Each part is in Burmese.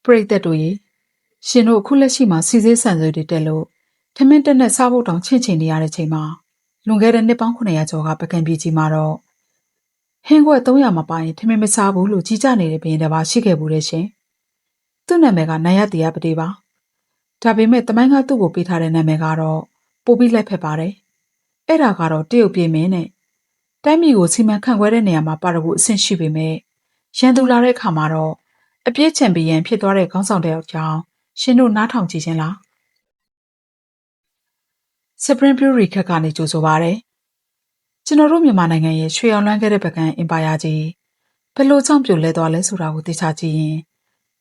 ပရိသတ်တို့ရေရှင်တို့အခုလက်ရှိမှာစီစေးဆန်ဆွေတွေတက်လို့ထမင်းတက်နဲ့စားဖို့တောင်ချင့်ချင်နေရတဲ့ချိန်မှာလွန်ခဲ့တဲ့နှစ်ပေါင်း900ကျော်ကပကံပြည်ကြီးမှာတော့ဟင်းခွက်300မပါရင်ထမင်းမစားဘူးလို့ကြီးကြနေတဲ့ဘရင်တစ်ပါးရှိခဲ့ဘူးတဲ့ရှင်သူ့နာမည်ကနိုင်ရတရားပတိပါဒါပေမဲ့တမိုင်းကသူ့ကိုပေးထားတဲ့နာမည်ကတော့ပိုပြီးလက်ဖက်ပါတယ်အဲ့ဒါကတော့တရုတ်ပြည်မင်းနဲ့တိုင်းပြည်ကိုစီမံခန့်ခွဲတဲ့နေရာမှာပါရဂူအဆင့်ရှိပေမဲ့ရန်သူလာတဲ့အခါမှာတော့အပြည့်ချန်ပီယံဖြစ်သွားတဲ့ခေါင်းဆောင်တဲ့ကြောင့်ရှင်တို့နားထောင်ကြည့်ခြင်းလားစပရင်ပြူရီခက်ကနေကြိုဆိုပါရယ်ကျွန်တော်တို့မြန်မာနိုင်ငံရဲ့ရွှေအောင်လွှမ်းခဲ့တဲ့ပကံအင်ပါယာကြီးဘယ်လိုကြောင့်ပြိုလဲသွားလဲဆိုတာကိုသိချကြည့်ရင်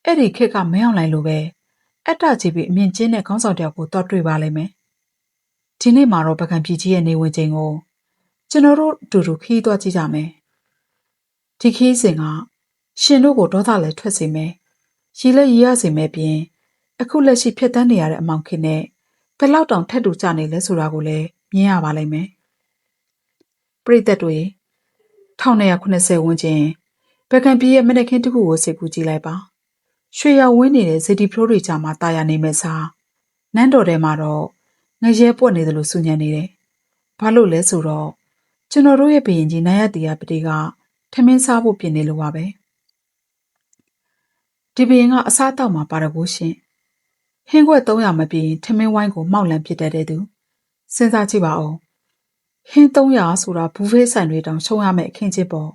အဲ့ဒီခက်ကမင်းအောင်လိုင်လိုပဲအတ္တကြီးပြီးအမြင့်ကျင်းတဲ့ခေါင်းဆောင်တယောက်ကိုတော့တွေ့ပါလိမ့်မယ်ဒီနေ့မှာတော့ပကံပြည်ကြီးရဲ့နေဝင်ချိန်ကိုကျွန်တော်တို့အတူတူခီးသွားကြည့်ကြမယ်ဒီခီးစဉ်ကရှင်တို့ကိုဒေါသလည်းထွက်စေမယ်ရီလည်းရီရစေမယ်ပြင်အခုလက်ရှိဖြစ်တန်းနေရတဲ့အမောင်ခင်နဲ့ဘယ်လောက်တောင်ထက်တူကြနေလဲဆိုတာကိုလည်းမြင်ရပါလိမ့်မယ်ပရိသတ်တွေ1980ဝန်းကျင်ပကံပြည်ရဲ့မနက်ခင်းတစ်ခုကိုစိတ်ကူးကြည့်လိုက်ပါရွှေရောင်ဝင်းနေတဲ့ဇေဒီဖလိုးတွေကြားမှာတာယာနေမဲ့စားနန်းတော်ထဲမှာတော့ငရဲပွက်နေတယ်လို့စုညံနေတယ်ဘာလို့လဲဆိုတော့ကျွန်တော်တို့ရဲ့ဘရင်ကြီးနိုင်ရတရားပတိကထမင်းစားဖို့ပြင်နေလို့ပါပဲဒီဘရင်ကအစားတောက်မှာပါရကိုရှင်ဟင်းခွက်300မပြည့်ရင်ထမင်းဝိုင်းကိုမောက်လန့်ပစ်တတ်တဲ့သူစဉ်းစားကြည့်ပါဦးဟင်း300ဆိုတာဘူးဖေးဆိုင်တွေတောင်ရှုံးရမယ့်အခင်းချင်းပေါ့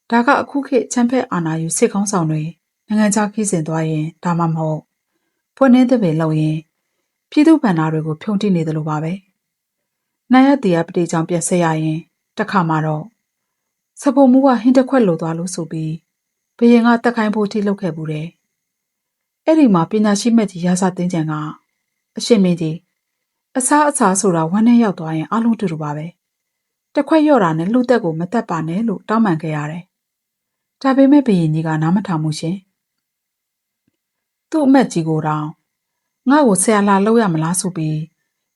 ဒါကအခုခေတ်ချမ်းဖက်အာဏာယူစစ်ကောင်းဆောင်တွေနိုင်ငံခြားခီးစဉ်သွားရင်ဒါမှမဟုတ်ဖွင့်နှင်းတဲ့ပင်လောက်ရင်ပြည်သူ့ဗန္ဓာတွေကိုဖြုံးတိနေတယ်လို့ပါပဲနိုင်ရတရားပတိကြောင့်ပြက်ဆက်ရရင်တခါမှတော့စပုံမူကဟင်းတစ်ခွက်လိုသွားလို့ဆိုပြီးဘရင်ကတက်ခိုင်းဖို့ထိလုပ်ခဲ့ဘူးတယ်အဲ့ဒီမှာပညာရှိမဲ့ကြီးရာဇသင်းချန်ကအရှင်မင်းကြီးအစားဆိုတာဝမ်းနဲ့ရောက်သွားရင်အလုံးတူတူပါပဲတစ်ခွက်လျော့တာနဲ့လူသက်ကိုမတက်ပါနဲ့လို့တောင်းပန်ခဲ့ရတယ်ဒါပေမဲ့ဘရင်ကြီးကနားမထောင်မှုရှင်သူ့အမတ်ကြီးကိုတောင်ငါ့ကိုဆရာလာလောက်ရမလားဆိုပြီး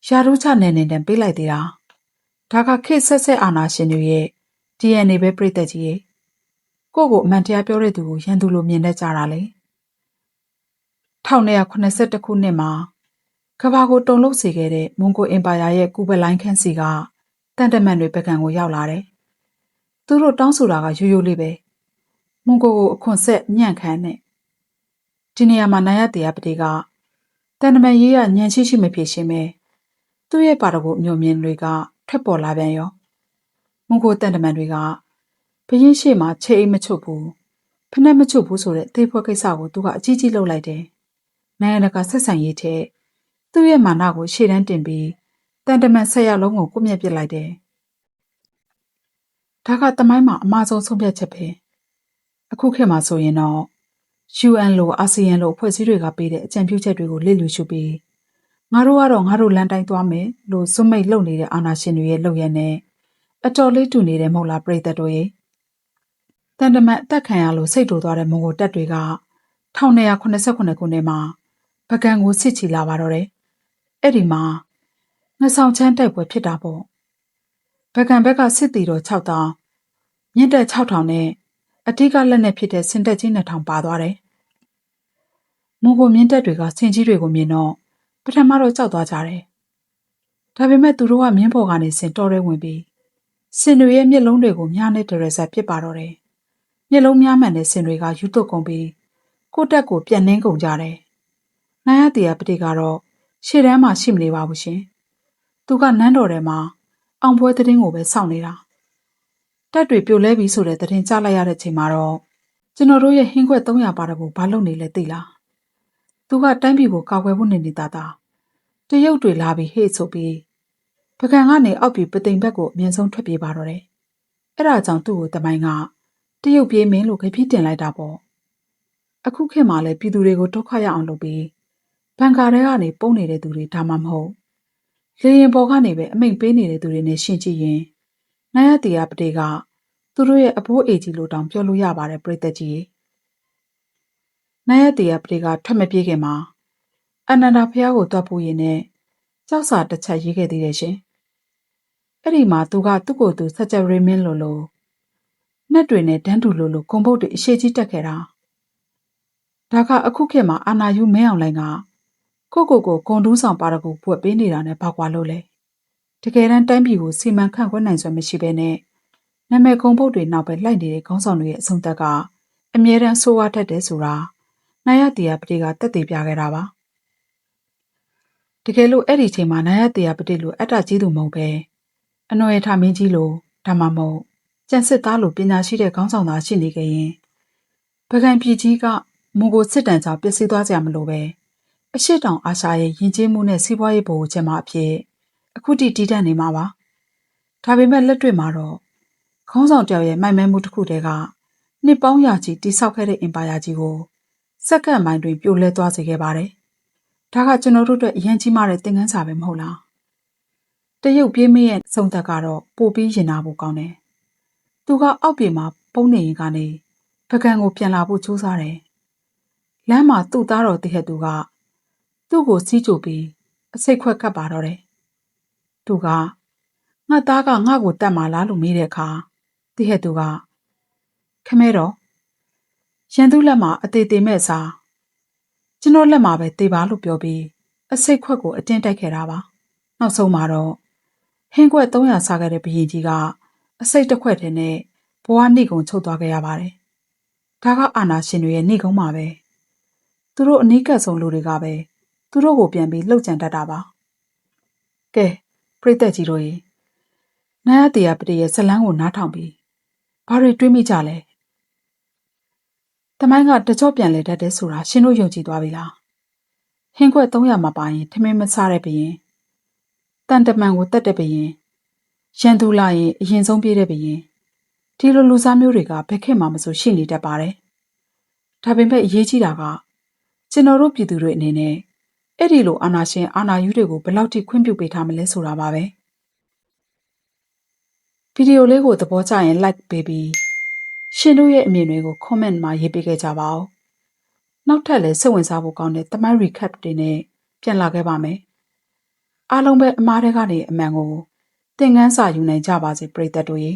ယာရုချနေနေတန်ပေးလိုက်သေးတာဒါကခေတ်ဆက်အာနာရှင်တွေရဲ့ DNA ပဲပြိသက်ကြီးရဲ့ကိုအမှန်တရားပြောတဲ့သူကိုရန်သူလိုမြင်တတ်ကြတာလေ1981ခုနှစ်မှာကဘာကိုတုံလို့စေခဲ့တဲ့မွန်ဂိုအင်ပါယာရဲ့ကူဘလိုင်းခန်းစီကတန်တမန်တွေပကံကိုရောက်လာတယ်သူတို့တောင်းဆိုတာကရိုးရိုးလေးပဲမွန်ဂိုကိုအခွန်ဆက်ညံ့ခမ်းနဲ့ဒီနေရာမှာနိုင်ရတရားပတိကတန်တမန်ရေးရညံရှိမဖြစ်ရှင်းပဲသူ့ရဲ့ပါတော်ကိုအမျိုးမြင်တွေကထွက်ပေါ်လာပြန်ရောမွန်ဂိုတန်တမန်တွေကဘရင်ရှိမှချေအိမ်မချုပ်ဘူးဖက်မချုပ်ဘူးဆိုတဲ့သေဖွဲ့ကိစ္စကိုသူကအကြီးကြီးလှုပ်လိုက်တယ်နိုင်ငံတကာဆက်ဆံရေးထဲသူ့ရဲ့မာနကိုရှေ့တန်းတင်ပြီးတန်တမန်10ယောက်လုံးကိုကွပ်မျက်ပစ်လိုက်တယ်ဒါကတမိုင်းမှာအမှားဆုံးဆုံးဖြတ်ချက်ပဲအခုခေတ်မှာဆိုရင်တော့ UN လိုအာဆီယံလိုအဖွဲ့အစည်းတွေကပေးတဲ့အကြံပြုချက်တွေကိုလစ်လျူရှုပြီးငါတို့ကတော့ငါတို့လမ်းတိုင်းသွားမယ်လို့စွမိတ်လုပ်နေတဲ့အာဏာရှင်တွေရဲ့လုပ်ရက်နဲ့အတော်လေးတူနေတယ်မဟုတ်လားပြည်သက်တို့ရေတန်တမန်အသက်ခံရလို့စိတ်တူသွားတဲ့မွန်ဂိုတပ်တွေက1289ခုနှစ်မှာပကံကိုစစ်ချီလာပါတော့တယ်အဲ့ဒီမှာငဆောင်ချမ်းတိုက်ပွဲဖြစ်တာပေါ့ပကံဘက်ကစစ်တီတော်6000မြင့်တက်6000နဲ့အထက်ကလက်နဲ့ဖြစ်တဲ့စင်တက်ကြီး2000ပါသွားတယ်မွန်ဂိုမြင့်တက်တွေကဆင်ကြီးတွေကိုမြင်တော့ပထမတော့ကြောက်သွားကြတယ်ဒါပေမဲ့သူတို့ကမြင်းပေါ်ကနေဆင်တော်ရဲဝင်ပြီးဆင်တွေရဲ့မျက်လုံးတွေကိုမြားနဲ့ဒရဇက်ပစ်ပါတော့တယ်မျက်လုံးများမှန်တဲ့ဆင်တွေကယူသွတ်ကုန်ပြီးကိုတက်ကိုပြန်နှင်းကုန်ကြတယ်နိုင်ရတရားပတိကတော့ရှေ့တန်းမှာရှိမနေပါဘူးရှင်သူကနန်းတော်ထဲမှာအောင်ပွဲသတင်းကိုပဲစောင့်နေတာတက်တွေပြိုလဲပြီဆိုတဲ့သတင်းကြားလိုက်ရတဲ့ချိန်မှာတော့ကျွန်တော်တို့ရဲ့ဟင်းခွက်300ပါတကူဘာလုပ်နေလဲသိလားသူကတိုင်းပြည်ကိုကာကွယ်ဖို့နေနေတာတရုတ်တွေလာပြီးဟေ့ဆိုပြီးပကံကနေအောက်ပြီးပသိမ်ဘက်ကိုအမြင့်ဆုံးထွက်ပြေးပါတော့တယ်အဲ့ဒါကြောင့်သူ့ကိုတမိုင်းကတရုတ်ပြေးမင်းလို့ခပြစ်တင်လိုက်တာပေါ့အခုခေတ်မှာလည်းပြည်သူတွေကိုဒုက္ခရအောင်လုပ်ပြီးဘန်ကာထဲကနေပုံနေတဲ့သူတွေဒါမှမဟုတ်လေရင်ပေါ်ကနေပဲအမိန့်ပေးနေတဲ့သူတွေနဲ့ရှင်းကြည့်ရင်နိုင်ရတရားပတိကသူတို့ရဲ့အဘိုးအေကြီးလိုတောင်ပြောလို့ရပါတယ်ပြည်သက်ကြီးနိုင်ရတရားပတိကထွက်မပြေးခင်မှာအနန္ဒာဖျားကိုတွားဖို့ရင်းနဲ့ကြောက်စာတစ်ချက်ရေးခဲ့သေးတယ်ရှင်အဲ့ဒီမှာသူကသူ့ကိုယ်သူစကြဝဠာမင်းလိုနှက်တွေနဲ့တန်းတူလိုဂုံပုတ်တွေအရှိကြီးတက်ခဲ့တာ ဒါကအခုခေတ်မှာအာဏာယူမင်းအောင်လှိုင်ကကိုကိုဂွန်တူးဆောင်ပါရဂူပွက်ပေးနေတာနဲ့ဘာကွာလို့လဲတကယ်တမ်းတိုင်းပြည်ကိုစီမံခန့်ခွဲနိုင်စွမ်းမရှိဘဲနဲ့နာမည်ကုံပုတ်တွေနောက်ပဲလိုက်နေတဲ့ခေါင်းဆောင်တွေရဲ့အဆုံးသက်ကအမြဲတမ်းဆိုးဝါးတတ်တယ်ဆိုတာနာယတီယာပတိကတက်တည်ပြခဲ့တာပါတကယ်လို့အဲ့ဒီချိန်မှာနာယတီယာပတိလိုအတ္တကြီးသူမဟုတ်ပဲအနော်ရထမင်းကြီးလိုဒါမှမဟုတ်ကျန်စစ်သားလိုပညာရှိတဲ့ခေါင်းဆောင်သားရှိနေခဲ့ရင်ပကံပြည်ကြီးကမူကိုစစ်တမ်းကြောင့်ပျက်စီးသွားကြမလို့ပဲအရှိတောင်အာရှရဲ့ယဉ်ကျေးမှုနဲ့စီးပွားရေးဗဟိုချက်မှအဖြစ်အခုထိတည်တံ့နေမှာပါဒါပေမဲ့လက်တွေ့မှာတော့ခေါင်းဆောင်တယောက်ရဲ့မိုင်မဲမှုတစ်ခုတည်းကနှစ်ပေါင်းရာချီတိဆောက်ခဲ့တဲ့အင်ပါယာကြီးကိုစက္ကန့်ပိုင်းတွင်ပြိုလဲသွားစေခဲ့ပါတယ်ဒါကကျွန်တော်တို့အတွက်အရင်ကြီးမားတဲ့သင်ခန်းစာပဲမဟုတ်လားတရုတ်ပြေးမရဲ့ဆုံးသက်ကတော့ပိုပြီးရင်နာဖို့ကောင်းတယ်သူကအောက်ပြေမှာပုံနေရင်ကနေပကံကိုပြန်လာဖို့ကြိုးစားတယ်လမ်းမှာသူ့သားတော်တည့်ဟက်သူကသူ့ကိုစီးကြိုပြီးအစိတ်ခွက်ကပ်ပါတော့တယ်သူကငါသားကငါ့ကိုတတ်မှလားလို့မေးတဲ့အခါတည့်ဟက်သူကခမဲတော်ရန်သူလက်မှာအသေးသေးမဲ့စားကျွန်တော်လက်မှာပဲတေးပါလို့ပြောပြီးအစိတ်ခွက်ကိုအတင်းတိုက်ခဲ့တာပါနောက်ဆုံးမှာတော့ဟင်းခွက်300စားခဲ့တဲ့ဘရင်ကြီးကအစိတ်တစ်ခွက်တည်းနဲ့ဘဝနှိကုံချုပ်သွားခဲ့ရပါတယ်ဒါကအာနာရှင်တွေရဲ့နှိကုံမှာပဲသူတို့အနီးကပ်ဆုံးလူတွေကပဲသူတို့ကိုပြန်ပြီးလှုပ်ကြံတတ်တာပါကဲပရိသတ်ကြီးတို့ရေနာယတီယာပတိရဲ့ဇလန်းကိုနားထောင်ပြီးဘာတွေတွေးမိကြလဲတမိုင်းကတကြော့ပြန်လဲတတ်တယ်ဆိုတာရှင်တို့ယုံကြည်သွားပြီလားဟင်းခွက်300မှာပါရင်ထမင်းမစားတဲ့ဘရင်တန်တမန်ကိုတတ်တဲ့ဘရင်ရန်သူလာရင်အရင်ဆုံးပြေးတဲ့ဘရင်ဒီလိုလူစားမျိုးတွေကဘယ်ခေတ်မှမဆိုရှိနေတတ်ပါတယ်ဒါပေမဲ့အရေးကြီးတာကကျွန်တော်တို့ပြည်သူတွေအနေနဲ့အဲ့ဒီလိုအာဏာရှင်အာဏာယူတွေကိုဘယ်လောက်ထိခွင့်ပြုပေးထားမလဲဆိုတာပါပဲဗီဒီယိုလေးကိုသဘောကျရင် like ပေးပြီးရှင်တို့ရဲ့အမြင်တွေကို comment မှာရေးပေးခဲ့ကြပါဦးနောက်ထပ်လည်းစိတ်ဝင်စားဖို့ကောင်းတဲ့သမိုင်း recap တွေနဲ့ပြန်လာခဲ့ပါမယ်အားလုံးပဲအမားတွေကနေအမှန်ကိုသင်ခန်းစာယူနိုင်ကြပါစေပရိသတ်တို့ရေ